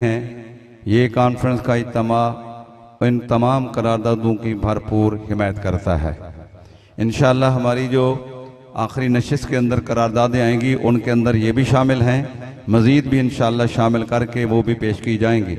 ہیں یہ کانفرنس کا اجتماع ان تمام قراردادوں کی بھرپور حمایت کرتا ہے۔ انشاءاللہ ہماری جو آخری نشست کے اندر قراردادیں آئیں گی ان کے اندر یہ بھی شامل ہیں، مزید بھی انشاءاللہ شامل کر کے وہ بھی پیش کی جائیں گی۔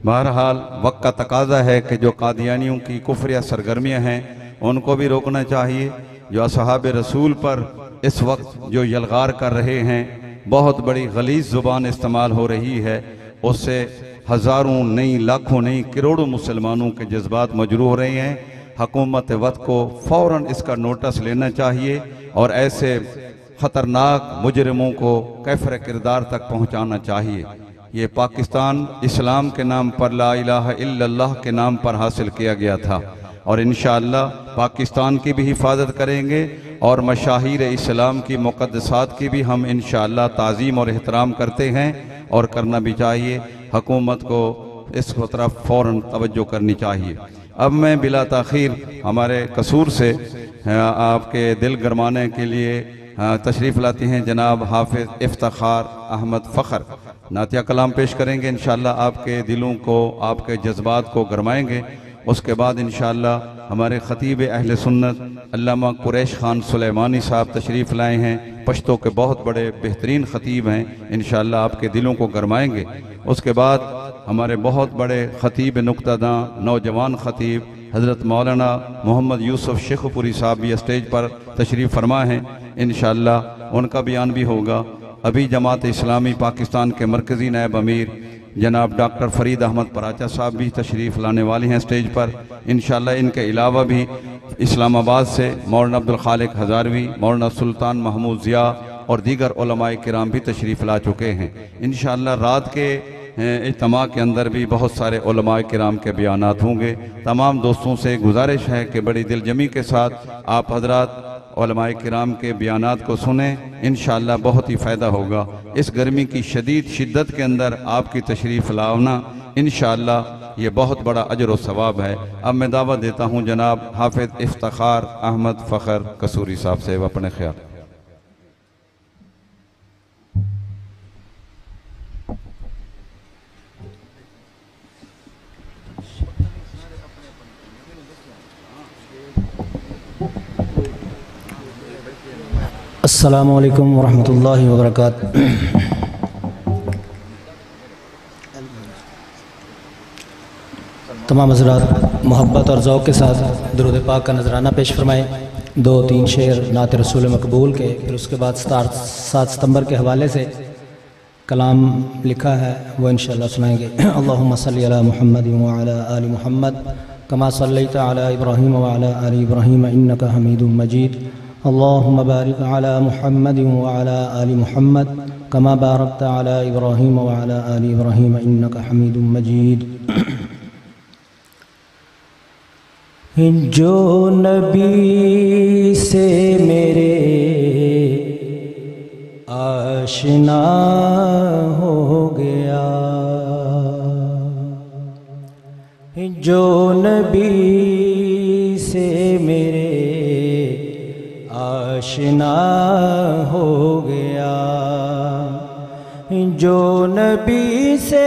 بہرحال وقت کا تقاضا ہے کہ جو قادیانیوں کی کفریہ سرگرمیاں ہیں ان کو بھی روکنا چاہیے۔ جو اصحاب رسول پر اس وقت جو یلغار کر رہے ہیں، بہت بڑی غلیظ زبان استعمال ہو رہی ہے، اس سے ہزاروں نہیں، لاکھوں نہیں، کروڑوں مسلمانوں کے جذبات مجروح ہو رہے ہیں۔ حکومت وقت کو فوراً اس کا نوٹس لینا چاہیے اور ایسے خطرناک مجرموں کو کیفر کردار تک پہنچانا چاہیے۔ یہ پاکستان اسلام کے نام پر، لا الہ الا اللہ کے نام پر حاصل کیا گیا تھا، اور انشاءاللہ پاکستان کی بھی حفاظت کریں گے اور مشاہیر اسلام کی مقدسات کی بھی ہم انشاءاللہ تعظیم اور احترام کرتے ہیں اور کرنا بھی چاہیے۔ حکومت کو اس طرف فوراً توجہ کرنی چاہیے۔ اب میں بلا تاخیر ہمارے قصور سے آپ کے دل گرمانے کے لیے تشریف لاتے ہیں جناب حافظ افتخار احمد فخر نعتیہ کلام پیش کریں گے۔ انشاءاللہ آپ کے دلوں کو، آپ کے جذبات کو گرمائیں گے۔ اس کے بعد انشاءاللہ ہمارے خطیب اہل سنت علامہ قریش خان سلیمانی صاحب تشریف لائے ہیں، پشتو کے بہت بڑے بہترین خطیب ہیں، انشاءاللہ آپ کے دلوں کو گرمائیں گے۔ اس کے بعد ہمارے بہت بڑے خطیب نکتہ داں، نوجوان خطیب حضرت مولانا محمد یوسف شیخ پوری صاحب بھی اسٹیج پر تشریف فرما ہیں، انشاءاللہ ان کا بیان بھی ہوگا۔ ابھی جماعت اسلامی پاکستان کے مرکزی نائب امیر جناب ڈاکٹر فرید احمد پراچہ صاحب بھی تشریف لانے والے ہیں اسٹیج پر، انشاءاللہ ان کے علاوہ بھی اسلام آباد سے مولانا عبدالخالق ہزاروی، مولانا سلطان محمود ضیاء اور دیگر علماء کرام بھی تشریف لا چکے ہیں۔ انشاءاللہ رات کے اجتماع کے اندر بھی بہت سارے علماء کرام کے بیانات ہوں گے۔ تمام دوستوں سے گزارش ہے کہ بڑی دل جمی کے ساتھ آپ حضرات علماء کرام کے بیانات کو سنیں، انشاءاللہ بہت ہی فائدہ ہوگا۔ اس گرمی کی شدید شدت کے اندر آپ کی تشریف لانا انشاءاللہ یہ بہت بڑا اجر و ثواب ہے۔ اب میں دعوت دیتا ہوں جناب حافظ افتخار احمد فخر قصوری صاحب سے، وہ اپنے خیال۔ السلام علیکم ورحمۃ اللہ وبرکاتہ۔ تمام حضرات محبت اور ذوق کے ساتھ درود پاک کا نذرانہ پیش فرمائیں۔ 2-3 شعر نعت رسول مقبول کے، پھر اس کے بعد 7 ستمبر کے حوالے سے کلام لکھا ہے، وہ انشاءاللہ سنائیں گے۔ اللہم صلی علی محمد وعلی آل محمد کما صلیت علی ابراہیم وعلی آل ابراہیم انک حمید مجید۔ اللہم بارک علی محمد وعلی آل محمد کما بارکت علی ابراہیم وعلی آل ابراہیم انک حمید مجید۔ جو نبی سے میرے آشنا ہو گیا، جو نبی سے میرے آشنا ہو گیا، جو نبی سے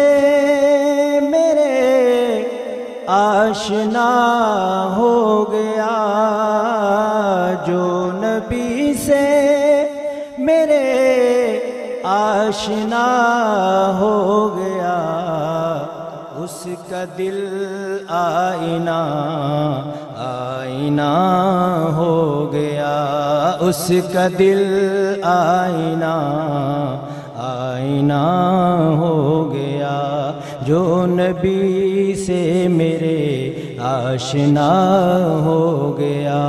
میرے آشنا ہو گیا، جو نبی سے میرے آشنا ہو گیا، اس کا دل آئینہ آئینہ ہو گیا، اس کا دل آئینہ آئینہ ہو گیا، جو نبی سے میرے آشنا ہو گیا۔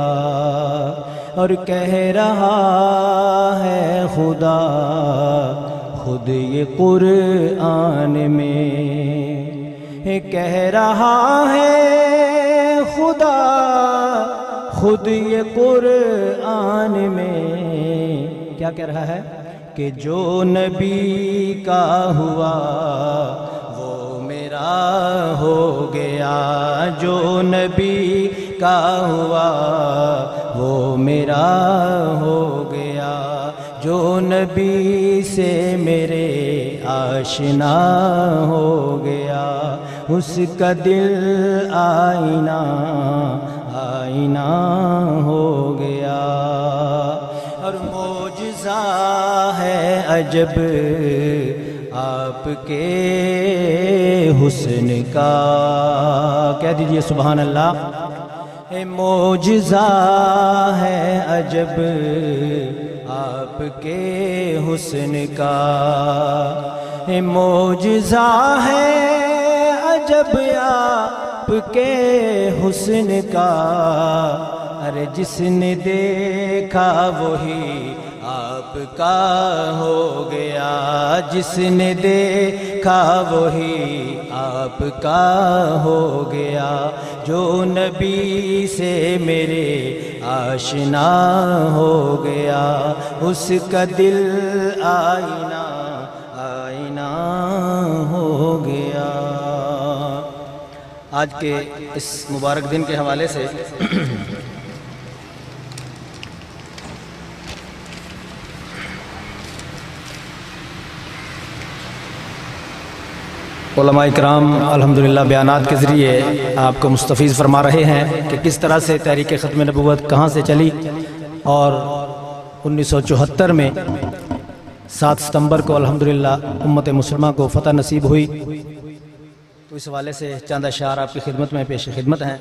اور کہہ رہا ہے خدا خود یہ قرآن میں، کہہ رہا ہے خدا خود یہ قرآن میں، کیا کہہ رہا ہے کہ جو نبی کا ہوا وہ میرا ہو گیا، جو نبی کا ہوا وہ میرا ہو گیا، جو نبی سے میرے آشنا ہو گیا، اس کا دل آئینہ آئینہ ہو گیا۔ اور معجزہ ہے عجب آپ کے حسن کا، کہہ دیجئے سبحان اللہ۔ معجزہ ہے عجب آپ کے حسن کا، معجزہ ہے عجب آپ کے حسن کا، ارے جس نے دیکھا وہی آپ کا ہو گیا، جس نے دیکھا وہی آپ کا ہو گیا، جو نبی سے میرے آشنا ہو گیا، اس کا دل آئینہ آئینہ ہو گیا۔ آج کے اس مبارک دن کے حوالے سے علماء کرام الحمدللہ بیانات کے ذریعے آپ کو مستفیض فرما رہے ہیں کہ کس طرح سے تحریک ختم نبوت کہاں سے چلی، اور 1974 میں 7 ستمبر کو الحمدللہ امت مسلمہ کو فتح نصیب ہوئی۔ تو اس حوالے سے چند اشعار آپ کی خدمت میں پیش خدمت ہیں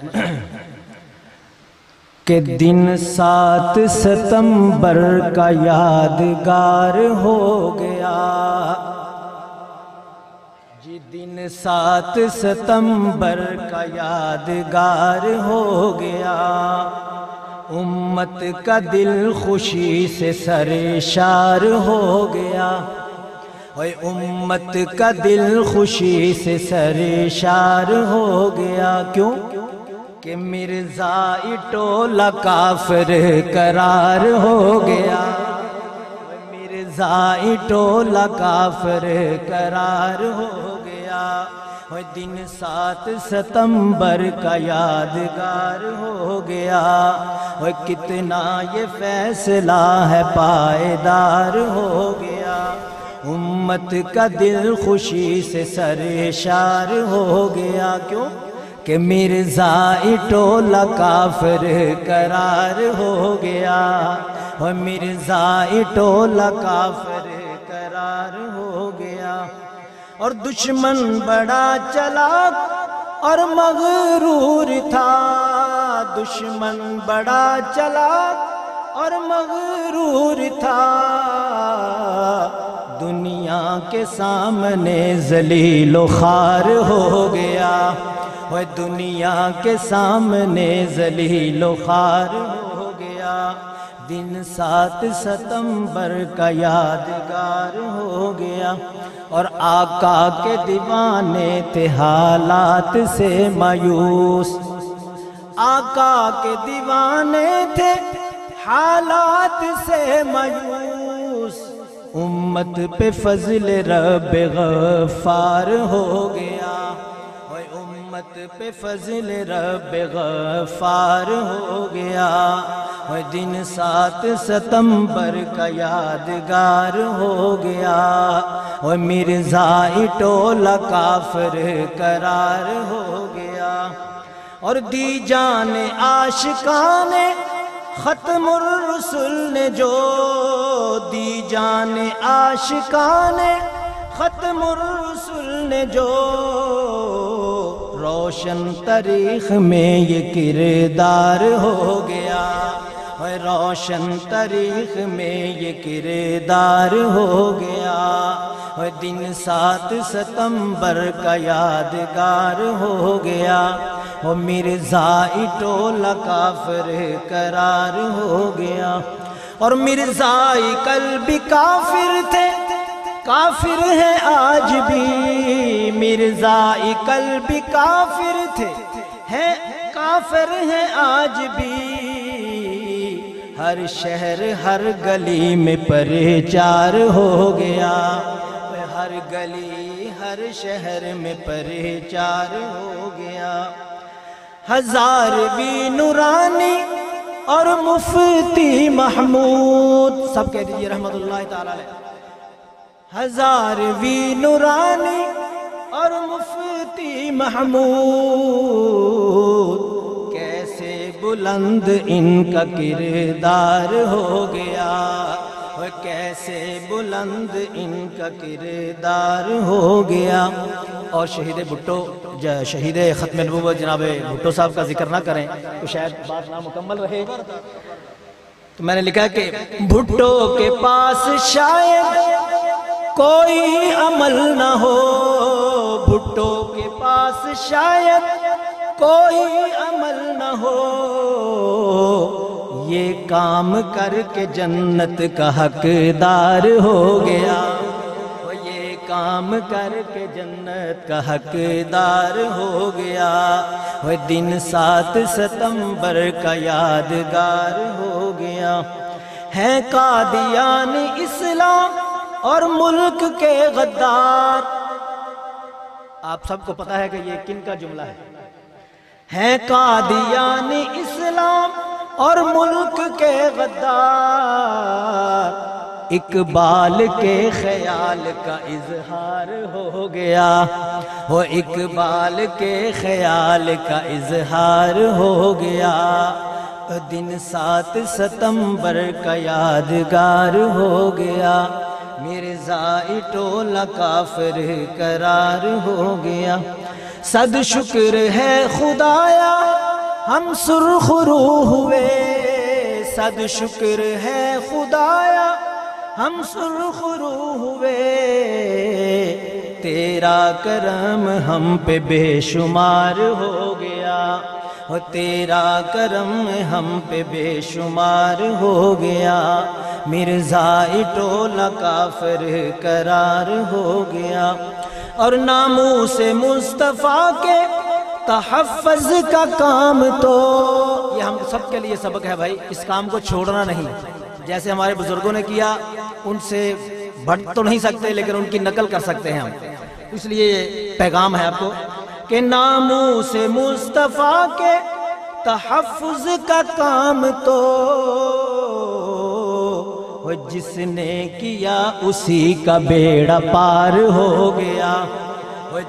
کہ دن 7 ستمبر کا یادگار ہو گیا، دن 7 ستمبر کا یادگار ہو گیا، امت کا دل خوشی سے سرشار ہو گیا، اوے امت کا دل خوشی سے سرشار ہو گیا۔ کیوں کہ مرزا ٹولہ کافر قرار ہو گیا، مرزا ٹولہ کافر قرار ہو گیا، دن 7 ستمبر کا یادگار ہو گیا، کتنا یہ فیصلہ ہے پائیدار ہو گیا، امت کا دل خوشی سے سرشار ہو گیا۔ کیوں کہ مرزا ٹولہ کافر قرار ہو گیا، مرزا ٹولہ کافر قرار ہو گیا، اور دشمن بڑا چلاک اور مغرور تھا، دشمن بڑا چلاک اور مغرور تھا، دنیا کے سامنے ذلیل و خوار ہو گیا، وہ دنیا کے سامنے ذلیل و خوار ہو گیا، دن 7 ستمبر کا یادگار ہو گیا، اور آقا کے دیوانے تھے حالات سے مایوس، آقا کے دیوانے تھے حالات سے مایوس، امت پہ فضل رب غفار ہو گیا، امت پہ فضل رب غفار ہو گیا، دن 7 ستمبر کا یادگار ہو گیا، مرزا ٹولہ کافر قرار ہو گیا، اور دی جان عاشقان ختم الرسل نے جو، دی جان عاشقان ختم الرسل نے جو، روشن تاریخ میں یہ کردار ہو گیا، روشن تاریخ میں یہ کردار ہو گیا، دن 7 ستمبر کا یادگار ہو گیا، مرزا ٹولہ کافر قرار ہو گیا، اور مرزا قلب کافر تھے کافر ہے آج بھی، مرزا قلب کافر تھے ہیں کافر ہے آج بھی، ہر شہر ہر گلی میں پرچار ہو گیا، ہر گلی ہر شہر میں پرچار ہو گیا، ہزارویں نورانی اور مفتی محمود، سب کہہ دیجئے رحمت اللہ تعالی علیہ، ہزارویں نورانی اور مفتی محمود، کیسے بلند ان کا کردار ہو گیا، کیسے بلند ان کا کردار ہو گیا۔ اور شہید بھٹو، شہید ختم نبوت جناب بھٹو صاحب کا ذکر نہ کریں تو شاید بات نامکمل رہے، تو میں نے لکھا کہ بھٹو کے پاس شاید کوئی عمل نہ ہو، بھٹو کے پاس شاید کوئی عمل نہ ہو، یہ کام کر کے جنت کا حقدار ہو گیا، یہ کام کر کے جنت کا حقدار ہو گیا، وہ دن 7 ستمبر کا یادگار ہو گیا۔ ہے قادیان اسلام اور ملک کے غدار، آپ سب کو پتا ہے کہ یہ کن کا جملہ ہے قادیان اسلام اور ملک کے غدار، اقبال کے خیال کا اظہار ہو گیا، وہ اقبال کے خیال کا اظہار ہو گیا، دن 7 ستمبر کا یادگار ہو گیا، مرزائی ٹولہ کافر قرار ہو گیا۔ صد شکر ہے خدایا ہم سرخ روح ہوئے، صد شکر ہے خدایا ہم سرخ روح ہوئے، تیرا کرم ہم پہ بے شمار ہو گیا، تیرا کرم ہم پہ بے شمار ہو گیا، مرزائی ٹولہ کافر قرار ہو گیا۔ اور ناموس مصطفیٰ کے تحفظ کا کام تو، یہ ہم سب کے لیے سبق ہے بھائی، اس کام کو چھوڑنا نہیں، جیسے ہمارے بزرگوں نے کیا، ان سے بڑھ تو نہیں سکتے لیکن ان کی نقل کر سکتے ہیں ہم، اس لیے پیغام ہے آپ کو کہ ناموس مصطفیٰ کے تحفظ کا کام تو جس نے کیا اسی کا بیڑا پار ہو گیا،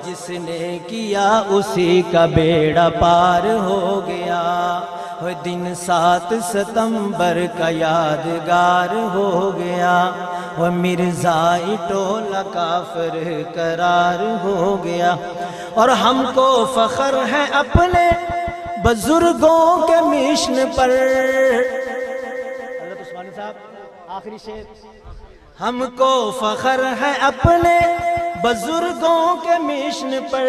جس نے کیا اسی کا بیڑا پار ہو گیا، دن 7 ستمبر کا یادگار ہو گیا، مرزائی ٹولہ کافر قرار ہو گیا۔ اور ہم کو فخر ہے اپنے بزرگوں کے مشن پر، حضرت عثمانی صاحب آخری شعر، ہم کو فخر ہے اپنے بزرگوں کے مشن پر،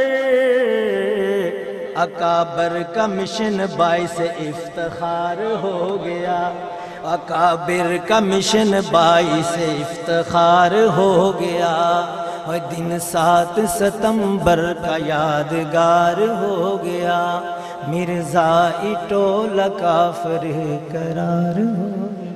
اکابر کا مشن باعث افتخار ہو گیا، اکابر کا مشن باعث افتخار ہو گیا، اور دن 7 ستمبر کا یادگار ہو گیا، مرزائی ٹولہ کافر قرار ہو گیا۔